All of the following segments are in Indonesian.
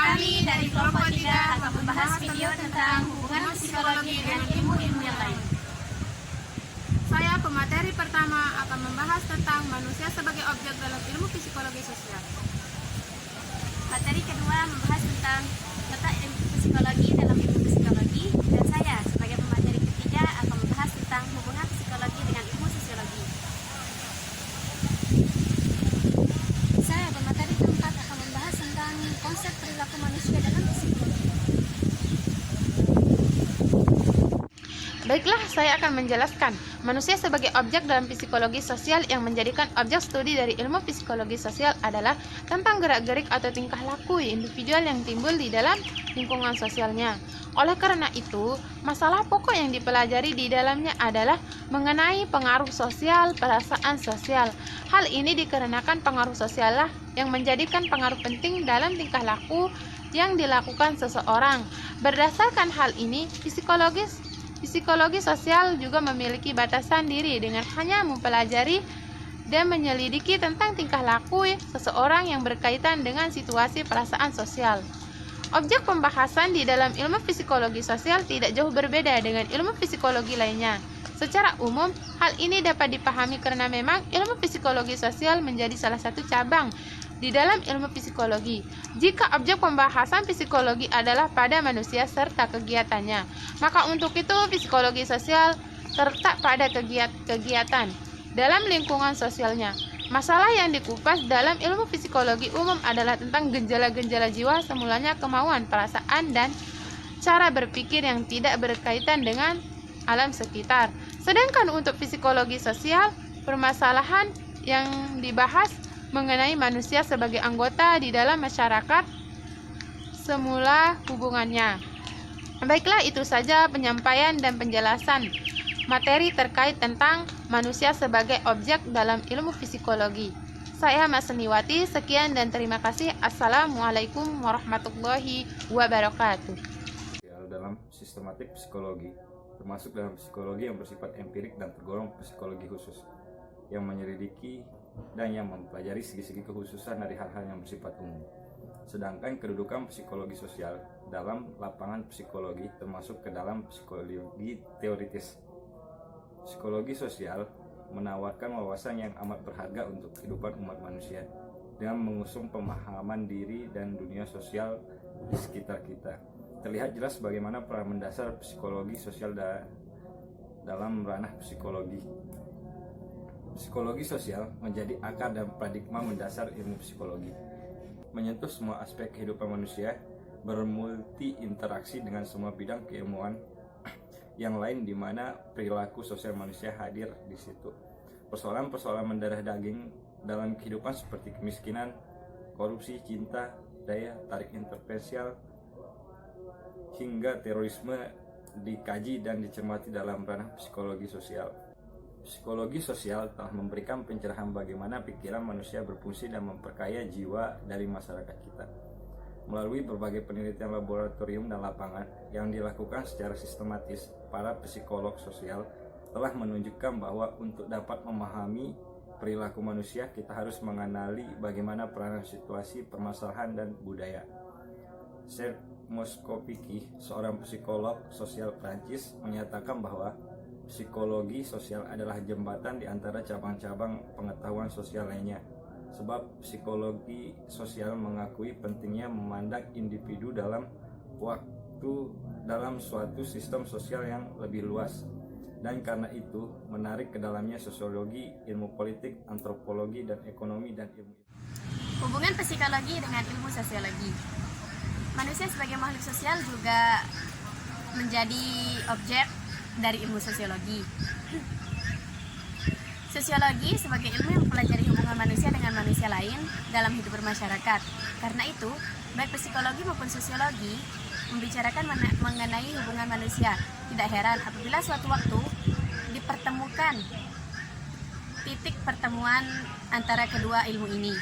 Kami dari kelompok 3 akan membahas video tentang hubungan psikologi dengan ilmu-ilmu yang lain. Saya pemateri pertama akan membahas tentang manusia sebagai objek dalam ilmu psikologi sosial. Materi kedua membahas tentang letak ilmu psikologi dalam ilmu psikologi, dan saya sebagai pemateri ketiga akan membahas tentang hubungan psikologi dengan ilmu sosiologi. Saya pemateri keempat akan membahas tentang konsep perilaku manusia dalam psikologi. Baiklah, saya akan menjelaskan manusia sebagai objek dalam psikologi sosial. Yang menjadikan objek studi dari ilmu psikologi sosial adalah tentang gerak-gerik atau tingkah laku individual yang timbul di dalam lingkungan sosialnya. Oleh karena itu, masalah pokok yang dipelajari di dalamnya adalah mengenai pengaruh sosial, perasaan sosial. Hal ini dikarenakan pengaruh sosial lah yang menjadikan pengaruh penting dalam tingkah laku yang dilakukan seseorang. Berdasarkan hal ini, Psikologi sosial juga memiliki batasan diri dengan hanya mempelajari dan menyelidiki tentang tingkah laku seseorang yang berkaitan dengan situasi perasaan sosial. Objek pembahasan di dalam ilmu psikologi sosial tidak jauh berbeda dengan ilmu psikologi lainnya. Secara umum, hal ini dapat dipahami karena memang ilmu psikologi sosial menjadi salah satu cabang di dalam ilmu psikologi. Jika objek pembahasan psikologi adalah pada manusia serta kegiatannya, maka untuk itu psikologi sosial terletak pada kegiatan dalam lingkungan sosialnya. Masalah yang dikupas dalam ilmu psikologi umum adalah tentang gejala-gejala jiwa, semulanya kemauan, perasaan, dan cara berpikir yang tidak berkaitan dengan alam sekitar. Sedangkan untuk psikologi sosial, permasalahan yang dibahas mengenai manusia sebagai anggota di dalam masyarakat semula hubungannya. Baiklah, itu saja penyampaian dan penjelasan materi terkait tentang manusia sebagai objek dalam ilmu psikologi. Saya Mas Seniwati, sekian dan terima kasih. Assalamualaikum warahmatullahi wabarakatuh. Dalam sistematik psikologi, termasuk dalam psikologi yang bersifat empirik dan tergolong psikologi khusus, yang menyelidiki dan yang mempelajari segi-segi kekhususan dari hal-hal yang bersifat umum. Sedangkan kedudukan psikologi sosial dalam lapangan psikologi termasuk ke dalam psikologi teoritis. Psikologi sosial menawarkan wawasan yang amat berharga untuk kehidupan umat manusia dengan mengusung pemahaman diri dan dunia sosial di sekitar kita. Terlihat jelas bagaimana peran mendasar psikologi sosial dalam ranah psikologi. Psikologi sosial menjadi akar dan paradigma mendasar ilmu psikologi, menyentuh semua aspek kehidupan manusia, bermulti interaksi dengan semua bidang keilmuan yang lain di mana perilaku sosial manusia hadir di situ. Persoalan-persoalan mendarah daging dalam kehidupan seperti kemiskinan, korupsi, cinta, daya tarik intervensial, hingga terorisme dikaji dan dicermati dalam ranah psikologi sosial. Psikologi sosial telah memberikan pencerahan bagaimana pikiran manusia berfungsi dan memperkaya jiwa dari masyarakat kita. Melalui berbagai penelitian laboratorium dan lapangan yang dilakukan secara sistematis, para psikolog sosial telah menunjukkan bahwa untuk dapat memahami perilaku manusia, kita harus mengenali bagaimana peranan situasi, permasalahan, dan budaya. Serge Moscovici, seorang psikolog sosial Prancis, menyatakan bahwa psikologi sosial adalah jembatan di antara cabang-cabang pengetahuan sosial lainnya. Sebab psikologi sosial mengakui pentingnya memandang individu dalam suatu sistem sosial yang lebih luas. Dan karena itu menarik ke dalamnya sosiologi, ilmu politik, antropologi, dan ekonomi, dan ilmu. Hubungan psikologi dengan ilmu sosiologi. Manusia sebagai makhluk sosial juga menjadi objek dari ilmu sosiologi. Sosiologi sebagai ilmu yang mempelajari hubungan manusia dengan manusia lain dalam hidup bermasyarakat. Karena itu, baik psikologi maupun sosiologi membicarakan mengenai hubungan manusia. Tidak heran apabila suatu waktu dipertemukan titik pertemuan antara kedua ilmu ini.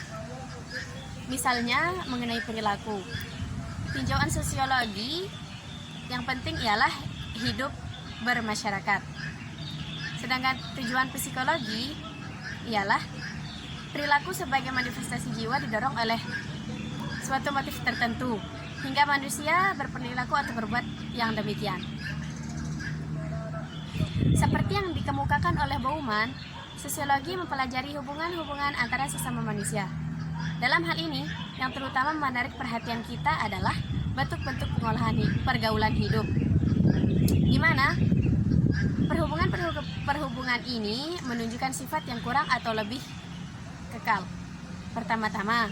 Misalnya mengenai perilaku. Tinjauan sosiologi yang penting ialah hidup bermasyarakat. Sedangkan tujuan psikologi ialah perilaku sebagai manifestasi jiwa didorong oleh suatu motif tertentu hingga manusia berperilaku atau berbuat yang demikian. Seperti yang dikemukakan oleh Bauman, sosiologi mempelajari hubungan-hubungan antara sesama manusia. Dalam hal ini, yang terutama menarik perhatian kita adalah bentuk-bentuk pergaulan hidup, di mana perhubungan ini menunjukkan sifat yang kurang atau lebih kekal. Pertama-tama,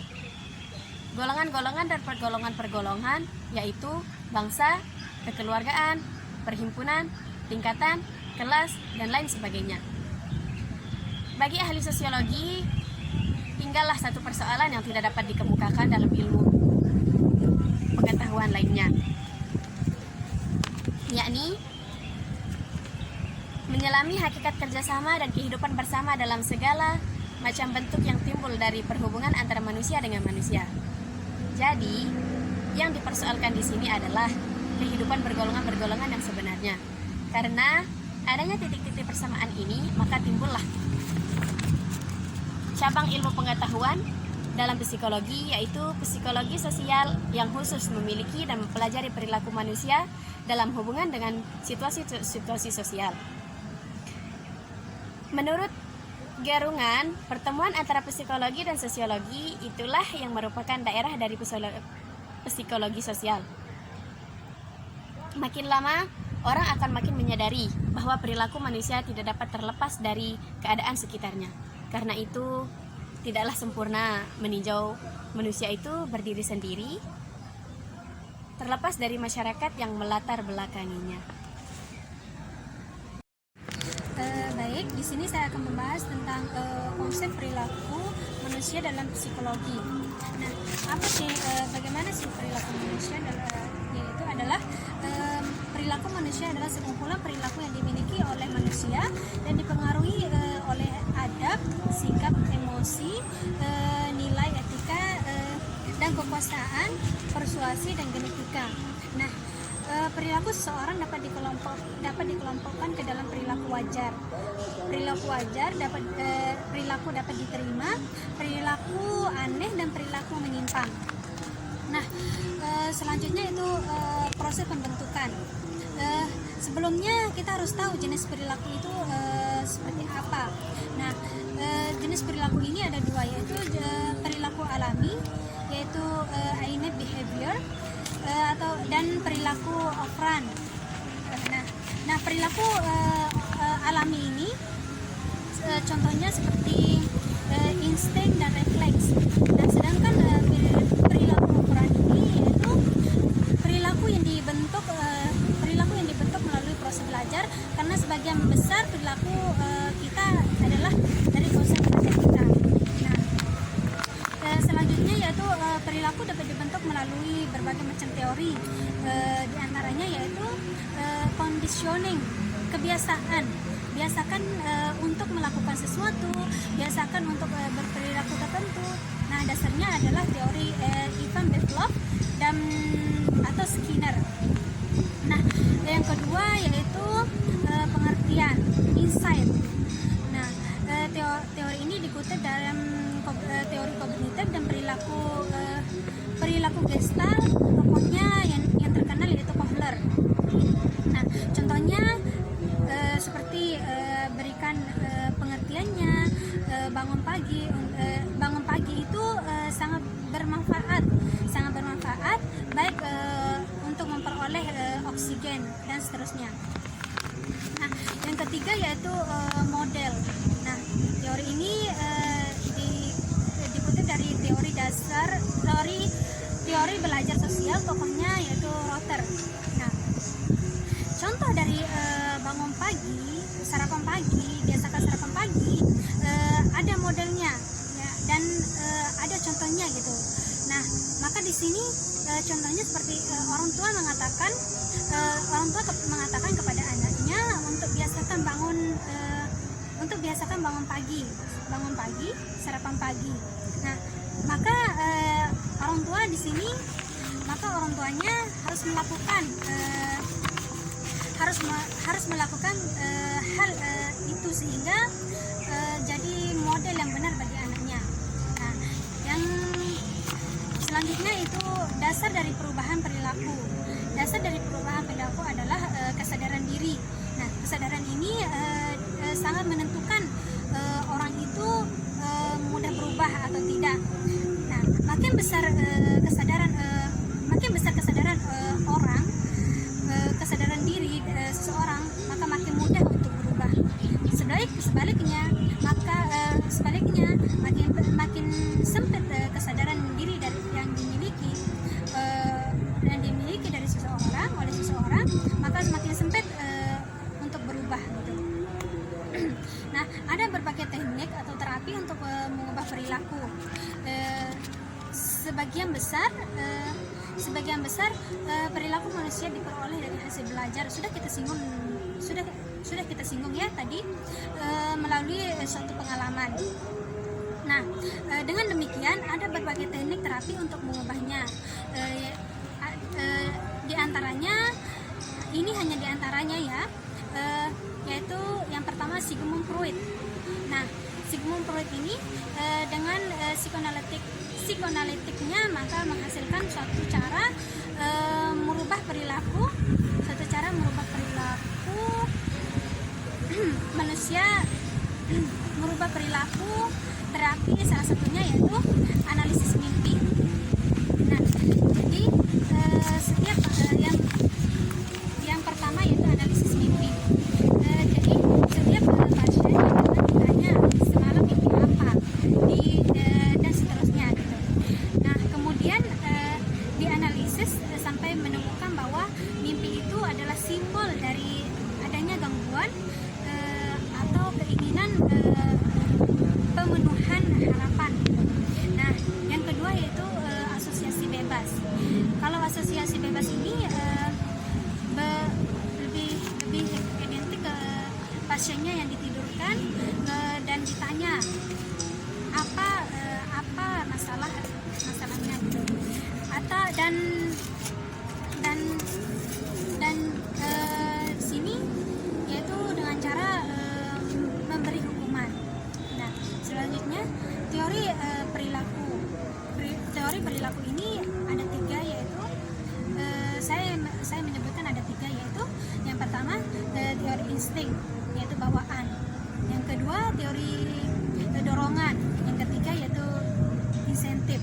golongan-golongan dan pergolongan-pergolongan, yaitu bangsa, kekeluargaan, perhimpunan, tingkatan, kelas, dan lain sebagainya. Bagi ahli sosiologi, tinggallah satu persoalan yang tidak dapat dikemukakan dalam ilmu pengetahuan lainnya, yakni menyelami hakikat kerjasama dan kehidupan bersama dalam segala macam bentuk yang timbul dari perhubungan antara manusia dengan manusia. Jadi, yang dipersoalkan di sini adalah kehidupan bergolongan-bergolongan yang sebenarnya. Karena adanya titik-titik persamaan ini, maka timbullah cabang ilmu pengetahuan dalam psikologi, yaitu psikologi sosial yang khusus memiliki dan mempelajari perilaku manusia dalam hubungan dengan situasi sosial. Menurut Gerungan, pertemuan antara psikologi dan sosiologi itulah yang merupakan daerah dari psikologi sosial. Makin lama, orang akan makin menyadari bahwa perilaku manusia tidak dapat terlepas dari keadaan sekitarnya. Karena itu, tidaklah sempurna meninjau manusia itu berdiri sendiri, terlepas dari masyarakat yang melatar belakanginya. Baik, di sini saya akan membahas tentang konsep perilaku manusia dalam psikologi. Nah, apa sih bagaimana sih perilaku manusia? Yaitu adalah perilaku manusia adalah sekumpulan perilaku yang dimiliki oleh manusia dan dipengaruhi oleh adab, sikap, emosi, nilai etika, dan kekuasaan, persuasi, dan genetika. Nah, perilaku seseorang dapat dikelompokkan ke dalam perilaku wajar. Perilaku wajar perilaku dapat diterima, perilaku aneh, dan perilaku menyimpang. Nah, selanjutnya itu proses pembentukan. Sebelumnya kita harus tahu jenis perilaku itu seperti apa. Nah, jenis perilaku ini ada dua, yaitu perilaku alami, yaitu innate behavior, dan perilaku operant. Nah, perilaku alami ini contohnya seperti insting dan refleks. Dan sedangkan perilaku operant ini yaitu perilaku yang dibentuk melalui proses belajar, karena sebagian besar perilaku kita adalah dari proses belajar kita. Nah, selanjutnya yaitu perilaku dapat dibentuk melalui berbagai macam teori, di antaranya yaitu conditioning, kebiasaan. Biasakan untuk melakukan sesuatu, biasakan untuk berperilaku tertentu. Nah, dasarnya adalah teori Ivan Pavlov dan atau Skinner. Nah, yang kedua yaitu pengertian, insight. Nah, teori ini dikutip dalam teori kognitif dan perilaku Gestalt, tokohnya yang terkenal yaitu Kohler. Nah, contohnya seperti berikan pengertiannya, bangun pagi itu sangat bermanfaat baik untuk memperoleh oksigen dan seterusnya. Nah, yang ketiga yaitu model. Nah, teori ini dikutip dari teori belajar sosial, tokohnya yaitu Rotter. Nah, contoh dari bangun pagi, sarapan pagi, biasakan sarapan pagi, ada modelnya ya, dan ada contohnya gitu. Nah, maka di sini contohnya seperti orang tua mengatakan kepada anaknya untuk biasakan bangun pagi, sarapan pagi. Nah, maka orang tuanya harus melakukan hal itu sehingga jadi model yang benar bagi anaknya. Nah, yang selanjutnya itu dasar dari perubahan perilaku. Dasar dari perubahan perilaku adalah kesadaran diri. Nah, kesadaran ini sangat menentukan orang itu mudah berubah atau tidak. Nah, makin besar kesadaran orang, kesadaran diri seseorang, maka makin mudah untuk berubah. Sebaliknya makin sempit kesadaran diri yang dimiliki dari seseorang, maka semakin sempit untuk berubah gitu. Nah, ada berbagai teknik atau terapi untuk mengubah perilaku. Sebagian besar perilaku manusia diperoleh dari hasil belajar. Sudah kita singgung ya tadi, melalui suatu pengalaman. Nah, dengan demikian ada berbagai teknik terapi untuk mengubahnya. Di antaranya, ini hanya di antaranya ya, yaitu yang pertama Sigmund Freud. Nah, Sigmund Freud ini dengan psikoanalitiknya maka menghasilkan suatu cara merubah perilaku manusia, merubah perilaku terapi, salah satunya yaitu analisis mimpi. Nah, jadi setiap yang pertama yaitu analisis mimpi. Jadi setiap pasien ditanya semalam mimpi apa, dan seterusnya gitu. Nah, kemudian dianalisis sampai menemukan bahwa mimpi itu adalah simbol dari adanya gangguan atau keinginan pemenuhan harapan. Nah, yang kedua yaitu asosiasi bebas. Kalau asosiasi bebas ini lebih identik ke pasiennya yang ditidurkan dan ditanya apa masalahnya gitu. Atau dan sini yaitu dengan cara memberi hukuman. Nah, selanjutnya teori perilaku ini ada tiga, yaitu saya menyebutkan ada tiga, yaitu yang pertama teori insting, yaitu bawaan. Yang kedua teori dorongan. Yang ketiga yaitu insentif.